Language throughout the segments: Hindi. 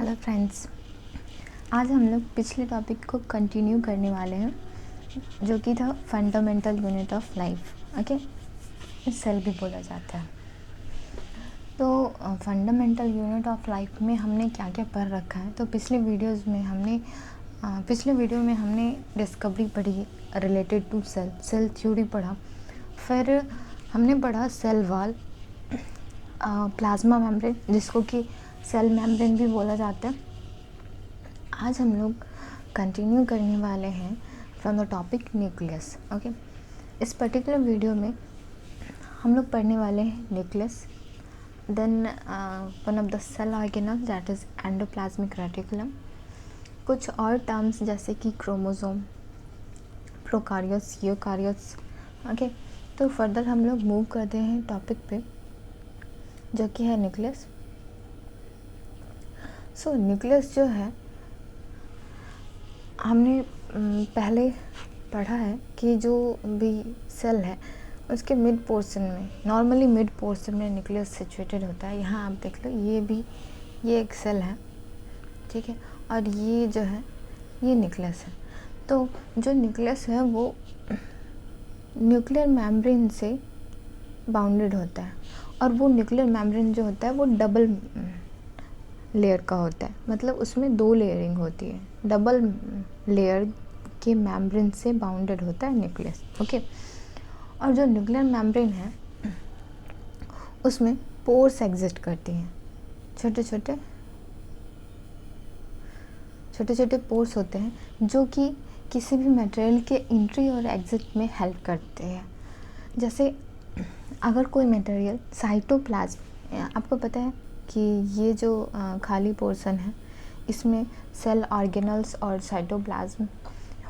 हेलो फ्रेंड्स, आज हम लोग पिछले टॉपिक को कंटिन्यू करने वाले हैं जो कि था fundamental unit of life. Okay, cell भी बोला जाता है। तो फंडामेंटल यूनिट ऑफ लाइफ में हमने क्या क्या पढ़ रखा है। तो पिछले वीडियो में हमने डिस्कवरी पढ़ी रिलेटेड टू सेल थ्योरी पढ़ा। फिर हमने पढ़ा सेल वॉल, प्लाज्मा मेम्ब्रेन जिसको कि सेल मेम्ब्रेन भी बोला जाता है। आज हम लोग कंटिन्यू करने वाले हैं from the topic nucleus. Okay, इस पर्टिकुलर वीडियो में हम लोग पढ़ने वाले हैं nucleus, then one of the cell organelle that is endoplasmic reticulum, कुछ और टर्म्स जैसे कि क्रोमोसोम, प्रोकार्योट्स, यूकार्योट्स। ओके, तो फर्दर हम लोग मूव करते हैं टॉपिक पे जो कि है न्यूक्लियस। सो न्यूक्लियस जो है हमने पहले पढ़ा है कि जो भी सेल है उसके मिड पोर्शन में, नॉर्मली मिड पोर्शन में न्यूक्लियस सिचुएटेड होता है। यहाँ आप देख लो, ये एक सेल है, ठीक है, और ये जो है ये न्यूक्लियस है। तो जो न्यूक्लियस है वो न्यूक्लियर मेम्ब्रेन से बाउंडेड होता है, और वो न्यूक्लियर मेम्ब्रेन जो होता है वो डबल लेयर का होता है, मतलब उसमें 2 लेयरिंग होती है। डबल लेयर के मेम्ब्रेन से बाउंडेड होता है न्यूक्लियस। ओके, और जो न्यूक्लियर मेम्ब्रेन है उसमें पोर्स एग्जिस्ट करती हैं, छोटे छोटे पोर्स होते हैं जो कि किसी भी मटेरियल के एंट्री और एग्जिट में हेल्प करते हैं। जैसे अगर कोई मटेरियल साइटोप्लाज्म, आपको पता है कि ये जो खाली पोर्शन है इसमें सेल ऑर्गेनल्स और साइटोप्लाज्म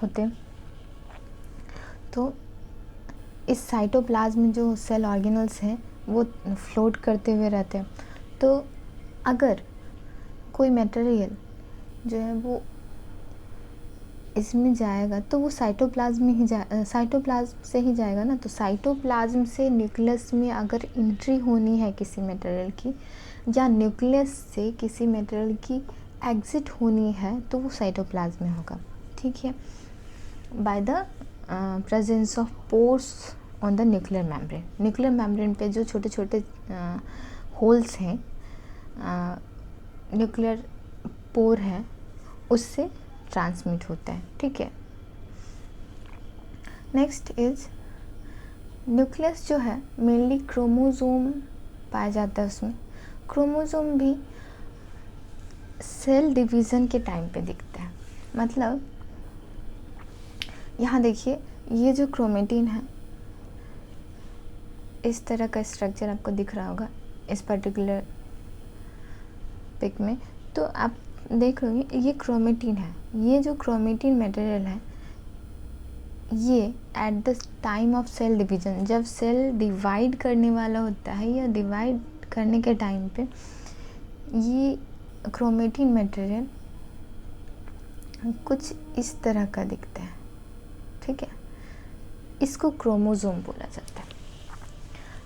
होते हैं। तो इस साइटोप्लाज्म में जो सेल ऑर्गेनल्स हैं वो फ्लोट करते हुए रहते हैं। तो अगर कोई मटेरियल जो है वो इसमें जाएगा तो वो साइटोप्लाज्म से ही जाएगा ना। तो साइटोप्लाज्म से न्यूक्लियस में अगर एंट्री होनी है किसी मटेरियल की, या न्यूक्लियस से किसी मटेरियल की एग्जिट होनी है, तो वो साइटोप्लाज्म में होगा, ठीक है, by the presence of pores on the nuclear membrane. Nuclear membrane पे जो छोटे छोटे होल्स हैं, न्यूक्लियर पोर है, उससे ट्रांसमिट होता है, ठीक है। नेक्स्ट इज न्यूक्लियस जो है मेनली क्रोमोसोम पाया जाता है उसमें। क्रोमोसोम भी सेल डिवीज़न के टाइम पे दिखता है। मतलब यहाँ देखिए, ये जो क्रोमेटिन है इस तरह का स्ट्रक्चर आपको दिख रहा होगा इस पर्टिकुलर पिक में। तो आप देख लोगे ये क्रोमेटिन है। ये जो क्रोमेटिन मटेरियल है ये at the time of cell division, जब सेल डिवाइड करने वाला होता है या डिवाइड करने के टाइम पे ये क्रोमेटिन मटेरियल कुछ इस तरह का दिखता है, ठीक है। इसको क्रोमोसोम बोला जाता है।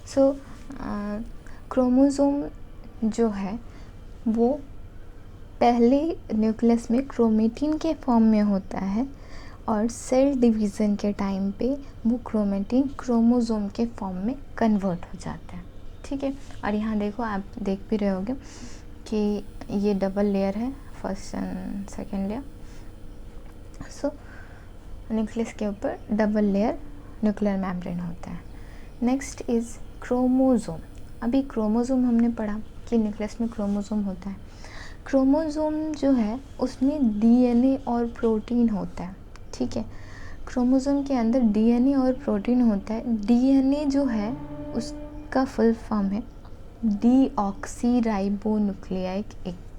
सो क्रोमोसोम जो है वो पहले न्यूक्लियस में क्रोमेटिन के फॉर्म में होता है, और सेल डिवीज़न के टाइम पे वो क्रोमेटिन क्रोमोसोम के फॉर्म में कन्वर्ट हो जाता है, ठीक है। और यहाँ देखो, आप देख भी रहे होगे कि ये डबल लेयर है, first and second layer. So nucleus के ऊपर डबल लेयर न्यूक्लियर मेम्ब्रेन होता है। Next is chromosome. अभी क्रोमोसोम हमने पढ़ा कि न्यूक्लियस में क्रोमोसोम होता है। क्रोमोसोम जो है उसमें डीएनए और प्रोटीन होता है, ठीक है। क्रोमोसोम के अंदर डीएनए और प्रोटीन होता है। डीएनए जो है उसका फुल फॉर्म है deoxyribonucleic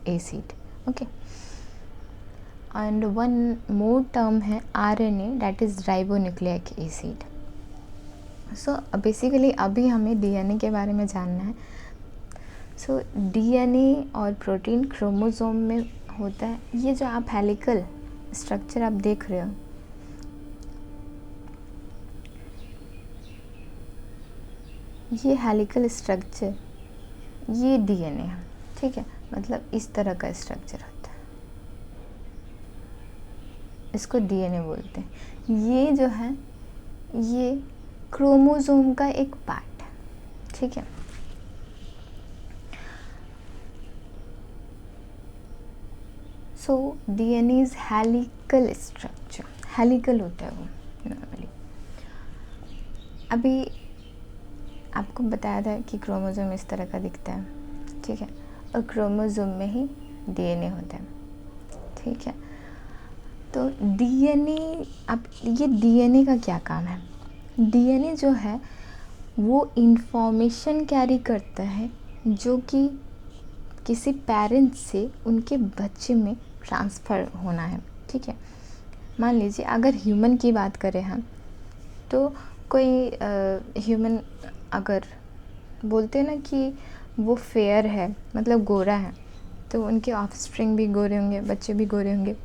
acid, okay. And one more term है RNA, that is ribonucleic acid. So basically अभी हमें डीएनए के बारे में जानना है। सो डीएनए और प्रोटीन क्रोमोसोम में होता है। ये जो आप हेलिकल स्ट्रक्चर आप देख रहे हो, ये हेलिकल स्ट्रक्चर ये डीएनए है, ठीक है। मतलब इस तरह का स्ट्रक्चर होता है। इसको डीएनए बोलते हैं। ये जो है ये क्रोमोसोम का एक पार्ट है, ठीक है। So DNA is helical structure, helical होता है वो नॉर्मली। अभी आपको बताया था कि क्रोमोसोम इस तरह का दिखता है, ठीक है, और क्रोमोसोम में ही डीएनए होता है, ठीक है। तो डीएनए, अब ये डीएनए का क्या काम है? डीएनए जो है वो इंफॉर्मेशन कैरी करता है जो कि किसी पेरेंट्स से उनके बच्चे में ट्रांसफ़र होना है, ठीक है। मान लीजिए अगर ह्यूमन की बात करें हम, तो कोई ह्यूमन अगर बोलते हैं ना कि वो फेयर है, मतलब गोरा है, तो उनके ऑफस्प्रिंग भी गोरे होंगे, बच्चे भी गोरे होंगे।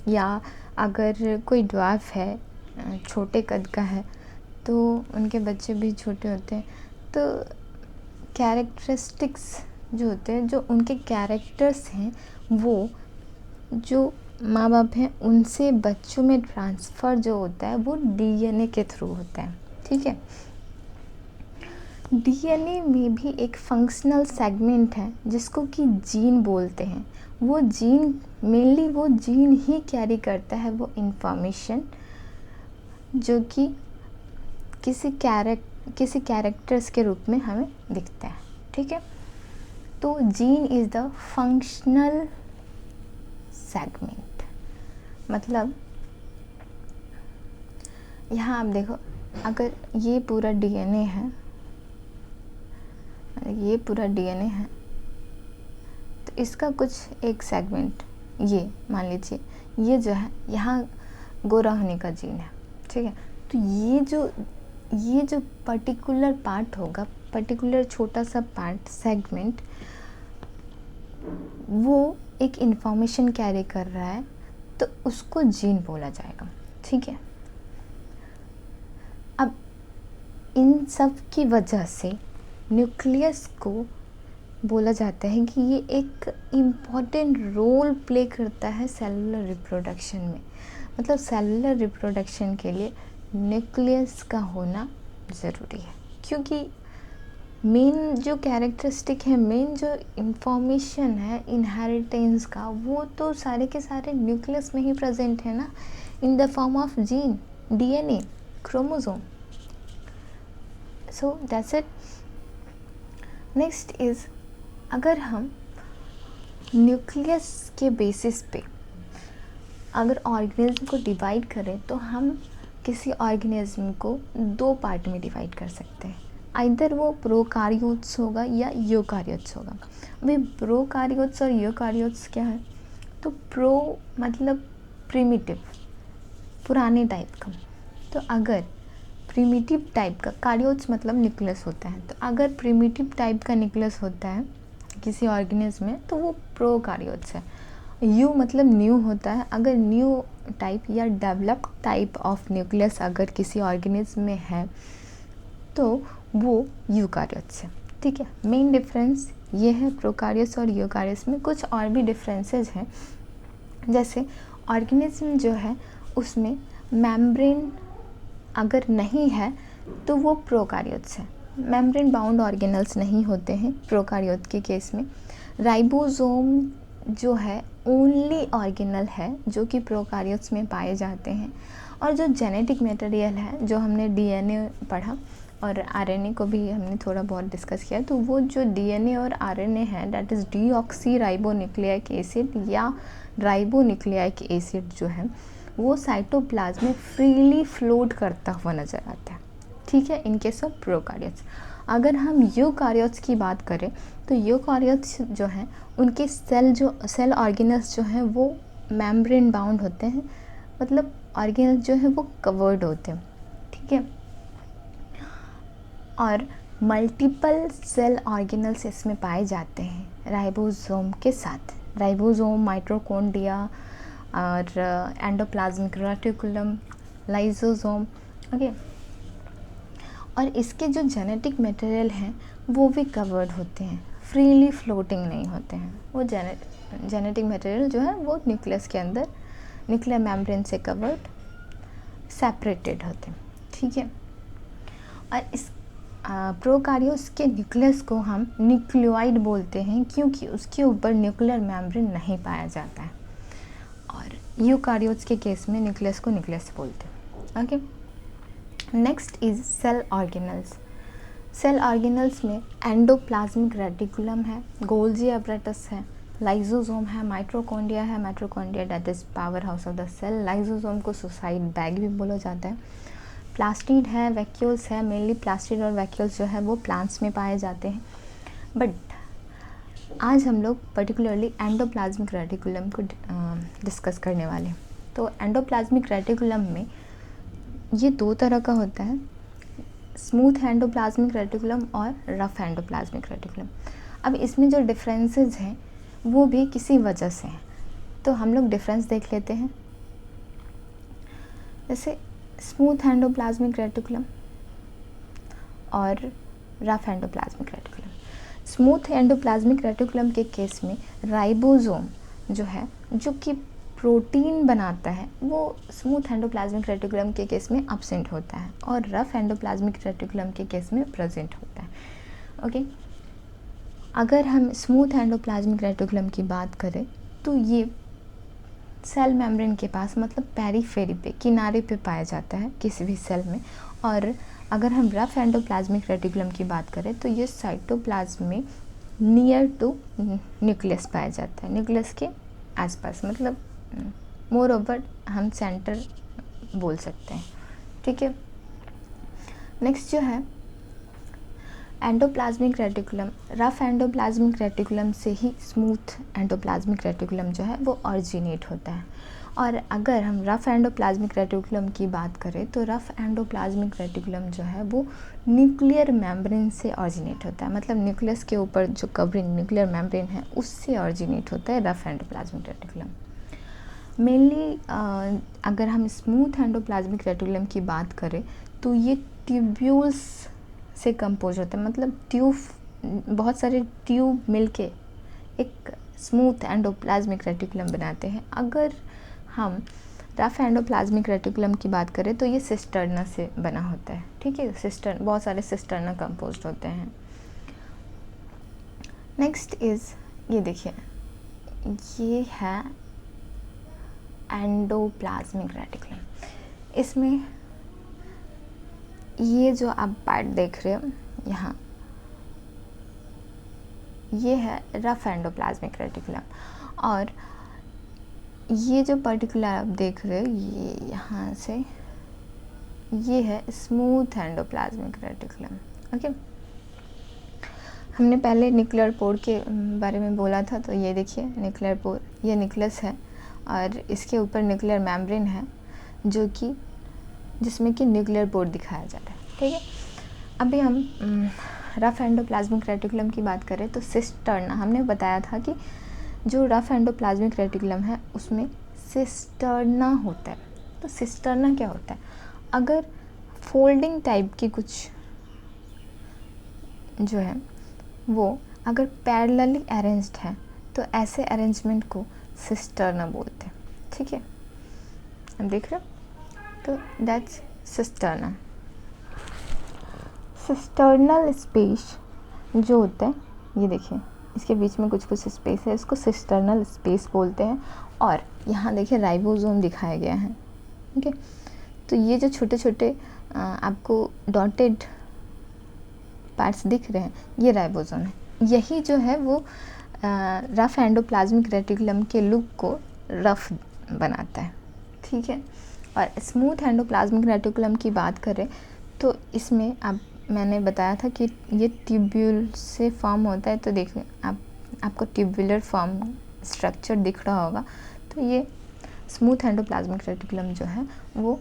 या अगर कोई ड्वार्फ है, छोटे कद का है, तो उनके बच्चे भी छोटे होते हैं। तो कैरेक्टरिस्टिक्स जो होते हैं, जो उनके कैरेक्टर्स हैं, वो जो माँ बाप हैं उनसे बच्चों में ट्रांसफ़र जो होता है वो डीएनए के थ्रू होता है, ठीक है। डीएनए में भी एक फंक्शनल सेगमेंट है जिसको कि जीन बोलते हैं। वो जीन मेनली वो जीन ही कैरी करता है वो इंफॉर्मेशन जो कि किसी कैरेक्टर्स के रूप में हमें दिखता है, ठीक है। तो gene is the functional segment, मतलब यहाँ आप देखो, अगर ये पूरा डीएनए है, ये पूरा डीएनए है, तो इसका कुछ एक सेगमेंट, ये मान लीजिए ये जो है यहाँ गोरा होने का जीन है, ठीक है। तो ये जो पर्टिकुलर पार्ट होगा, पर्टिकुलर छोटा सा पार्ट सेगमेंट, वो एक इंफॉर्मेशन कैरी कर रहा है, तो उसको जीन बोला जाएगा, ठीक है। अब इन सब की वजह से न्यूक्लियस को बोला जाता है कि ये एक इम्पॉर्टेंट रोल प्ले करता है सेलुलर रिप्रोडक्शन में। मतलब सेलुलर रिप्रोडक्शन के लिए न्यूक्लियस का होना ज़रूरी है, क्योंकि मेन जो कैरेक्टरिस्टिक है, मेन जो इंफॉर्मेशन है इनहेरिटेंस का, वो तो सारे के सारे न्यूक्लियस में ही प्रेजेंट है ना, in the form of gene, DNA, chromosome. So that's it. Next is, अगर हम न्यूक्लियस के बेसिस पे अगर ऑर्गेनिज्म को डिवाइड करें, तो हम किसी ऑर्गेनिज्म को दो पार्ट में डिवाइड कर सकते हैं। आइदर वो प्रोकार्योट्स होगा या यूकार्योट्स होगा। अभी प्रोकार्योट्स और यूकार्योट्स क्या है? तो प्रो मतलब प्रिमिटिव, पुराने टाइप का। तो अगर प्रिमिटिव टाइप का, कार्योट्स मतलब न्यूक्लियस होता है, तो अगर प्रिमिटिव टाइप का न्यूक्लियस होता है किसी ऑर्गेनिज्म में, तो वो प्रोकार्योट्स है। यू मतलब न्यू होता है। अगर न्यू टाइप या डेवलप्ड टाइप ऑफ न्यूक्लियस अगर किसी ऑर्गेनिज्म में है, तो वो यूकार्योट्स है, ठीक है। मेन डिफरेंस ये है प्रोकार्योट्स और यूकार्योट्स में। कुछ और भी डिफरेंसेस हैं, जैसे ऑर्गेनिज्म जो है उसमें मेम्ब्रेन अगर नहीं है तो वो प्रोकार्योट्स है। मेम्ब्रेन बाउंड ऑर्गेनल्स नहीं होते हैं प्रोकार्योट के केस में। राइबोसोम जो है ओनली ऑर्गेनल है जो कि प्रोकार्योट्स में पाए जाते हैं। और जो जेनेटिक मटेरियल है, जो हमने डीएनए पढ़ा और आरएनए को भी हमने थोड़ा बहुत डिस्कस किया, तो वो जो डीएनए और आरएनए है, that is deoxy ribonucleic acid या राइबोन्यूक्लिक एसिड जो है, वो साइटोप्लाज्म में फ्रीली फ्लोट करता हुआ नज़र आता है, ठीक है, इन केस ऑफ प्रोकार्योट्स। अगर हम यूकार्योट्स की बात करें, तो यूकार्योट्स जो हैं उनके सेल ऑर्गेनल्स जो हैं वो मेम्ब्रेन बाउंड होते हैं, मतलब ऑर्गेनल्स जो हैं वो कवर्ड होते हैं, ठीक है। और मल्टीपल सेल ऑर्गेनल्स इसमें पाए जाते हैं राइबोसोम के साथ। राइबोसोम, माइटोकॉन्ड्रिया और एंडोप्लाज्मिक रेटिकुलम, लाइसोसोम, ओके। और इसके जो जेनेटिक मटेरियल हैं वो भी कवर्ड होते हैं, फ्रीली फ्लोटिंग नहीं होते हैं। वो जेनेटिक मटेरियल जो है वो न्यूक्लियस के अंदर न्यूक्लियर मेम्ब्रेन से कवर्ड सेपरेटेड होते हैं, ठीक है। और इस प्रोकार्योट्स के न्यूक्लियस को हम न्यूक्लियोइड बोलते हैं क्योंकि उसके ऊपर न्यूक्लियर मेम्ब्रेन नहीं पाया जाता है, और यूकार्योट्स के केस में न्यूक्लियस को न्यूक्लियस बोलते हैं, okay. Next is cell organelles. Cell organelles में एंडोप्लाज्मिक रेटिकुलम है, गोल्जी अपरेटस है, लाइजोसोम है, माइटोकॉन्ड्रिया है, mitochondria that is power house of the cell, lysosome को सुसाइड बैग भी बोला जाता है, प्लास्टिड है, वैक्यूल्स है, मेनली प्लास्टिड और वैक्यूल्स जो है वो प्लांट्स में पाए जाते हैं। बट आज हम लोग पर्टिकुलरली एंडोप्लाज्मिक रेटिकुलम को डिस्कस करने वाले हैं। तो एंडोप्लाज्मिक रेटिकुलम में ये दो तरह का होता है, स्मूथ एंडोप्लाज्मिक रेटिकुलम और रफ एंडोप्लाज्मिक रेटिकुलम। अब इसमें जो डिफरेंसेस हैं वो भी किसी वजह से हैं, तो हम लोग डिफरेंस देख लेते हैं। जैसे स्मूथ एंडोप्लाज्मिक रेटिकुलम और rough endoplasmic reticulum. Smooth endoplasmic reticulum के केस में राइबोसोम जो है, जो कि प्रोटीन बनाता है, वो स्मूथ एंडोप्लाज्मिक रेटिकुलम के केस में एब्सेंट होता है, और रफ एंडोप्लाज्मिक रेटिकुलम के केस में प्रेजेंट होता है, ओके। अगर हम स्मूथ एंडोप्लाज्मिक रेटिकुलम की बात करें तो ये सेल मेम्ब्रेन के पास, मतलब पेरीफेरी पे, किनारे पे पाया जाता है किसी भी सेल में। और अगर हम रफ एंडोप्लाज्मिक रेटिकुलम की बात करें तो ये साइटोप्लाज्म में नियर टू न्यूक्लियस पाया जाता है, न्यूक्लियस के आसपास, मतलब मोर ओवर हम सेंटर बोल सकते हैं, ठीक है। नेक्स्ट जो है endoplasmic reticulum, rough endoplasmic reticulum से ही स्मूथ एंडोप्लाज्मिक रेटिकुलम जो है वो ऑरिजिनेट होता है। और अगर हम रफ एंडोप्लाज्मिक रेटिकुलम की बात करें तो रफ एंडोप्लाज्मिक रेटिकुलम जो है वो न्यूक्लियर मेम्ब्रेन से ऑरिजिनेट होता है, मतलब न्यूक्लियस के ऊपर जो कवरिंग न्यूक्लियर मेम्ब्रेन है उससे ऑरिजिनेट होता है रफ एंडोप्लाज्मिक रेटिकुलम। मेनली अगर हम स्मूथ एंडोप्लाज्मिक रेटिकुलम की बात करें तो ये ट्यूब्यूल्स से कंपोज होता है, मतलब ट्यूब, बहुत सारे ट्यूब मिलके एक स्मूथ एंडोप्लाज्मिक रेटिकुलम बनाते हैं। अगर हम रफ एंडोप्लाज्मिक रेटिकुलम की बात करें तो ये सिस्टर्ना से बना होता है, ठीक है। बहुत सारे सिस्टर्ना कंपोज होते हैं। नेक्स्ट इज़, ये देखिए, ये है एंडोप्लाज्मिक रेटिकुलम। इसमें ये जो आप पार्ट देख रहे हो यहाँ, ये है रफ एंडोप्लाज्मिक रेटिकुलम, और ये जो पर्टिकुलर आप देख रहे हो ये यहाँ से, ये है स्मूथ एंडोप्लाज्मिक रेटिकुलम, ओके। हमने पहले न्यूक्लियर पोर के बारे में बोला था, तो ये देखिए न्यूक्लियर पोर, ये न्यूक्लियस है और इसके ऊपर न्यूक्लियर मेम्ब्रेन है जो कि जिसमें कि न्यूक्लियर पोर दिखाया जा रहा है, ठीक है। अभी हम रफ एंडोप्लाज्मिक रेटिकुलम की बात करें तो सिस्टर्ना, हमने बताया था कि जो रफ एंडोप्लाज्मिक रेटिकुलम है उसमें सिस्टर्ना होता है। तो सिस्टर्ना क्या होता है? अगर फोल्डिंग टाइप की कुछ जो है वो अगर पैरेलली अरेंज्ड है तो ऐसे अरेंजमेंट को सिस्टर्ना बोलते हैं, ठीक है। हम देख रहे हो, तो दैट्स सिस्टर्ना। सिस्टर्नल स्पेस जो होता है, ये देखिए इसके बीच में कुछ कुछ स्पेस है, इसको सिस्टर्नल स्पेस बोलते हैं। और यहाँ देखिए राइबोसोम दिखाया गया है, ठीक है। तो ये जो छोटे छोटे आपको डॉटेड पार्ट्स दिख रहे हैं, ये राइबोसोम है। यही जो है वो रफ एंडोप्लाज्मिक रेटिकुलम के लुक को रफ बनाता है, ठीक है। और स्मूथ एंडोप्लाज्मिक रेटिकुलम की बात करें तो इसमें मैंने बताया था कि ये ट्यूब्यूल से फॉर्म होता है। तो देखिए आपको ट्यूबुलर फॉर्म स्ट्रक्चर दिख रहा होगा, तो ये स्मूथ एंडोप्लाज्मिक रेटिकुलम जो है वो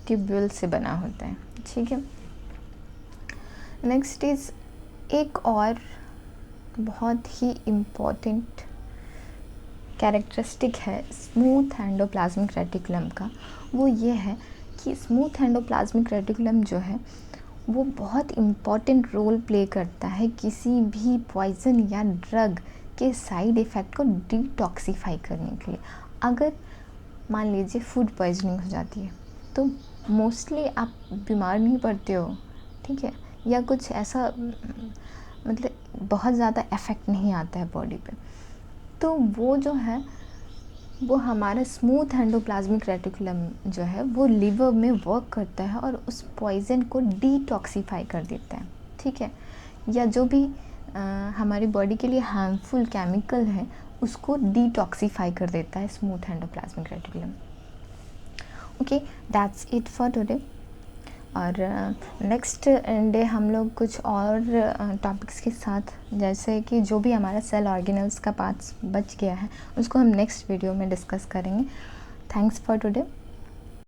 ट्यूब्यूल से बना होता है, ठीक है। नेक्स्ट इज़ एक और बहुत ही इम्पॉर्टेंट कैरेक्टरिस्टिक है स्मूथ एंडोप्लाज्मिक रेटिकुलम का, वो ये है कि स्मूथ एंडोप्लाज्मिक रेटिकुलम जो है वो बहुत इम्पॉर्टेंट रोल प्ले करता है किसी भी पॉइजन या ड्रग के साइड इफ़ेक्ट को डिटॉक्सिफाई करने के लिए। अगर मान लीजिए फूड पॉइजनिंग हो जाती है, तो मोस्टली आप बीमार नहीं पड़ते हो, ठीक है, या कुछ ऐसा मतलब बहुत ज़्यादा इफ़ेक्ट नहीं आता है बॉडी पे। तो वो जो है वो हमारा स्मूथ एंडोप्लाज्मिक रेटिकुलम जो है वो लिवर में वर्क करता है और उस पॉइज़न को डिटॉक्सिफाई कर देता है, ठीक है, या जो भी हमारी बॉडी के लिए हार्मफुल केमिकल है उसको डिटॉक्सिफाई कर देता है smooth endoplasmic reticulum. Okay, that's it for today. और नेक्स्ट डे हम लोग कुछ और टॉपिक्स के साथ, जैसे कि जो भी हमारा सेल ऑर्गेनल्स का पार्ट्स बच गया है उसको हम नेक्स्ट वीडियो में डिस्कस करेंगे। Thanks for today.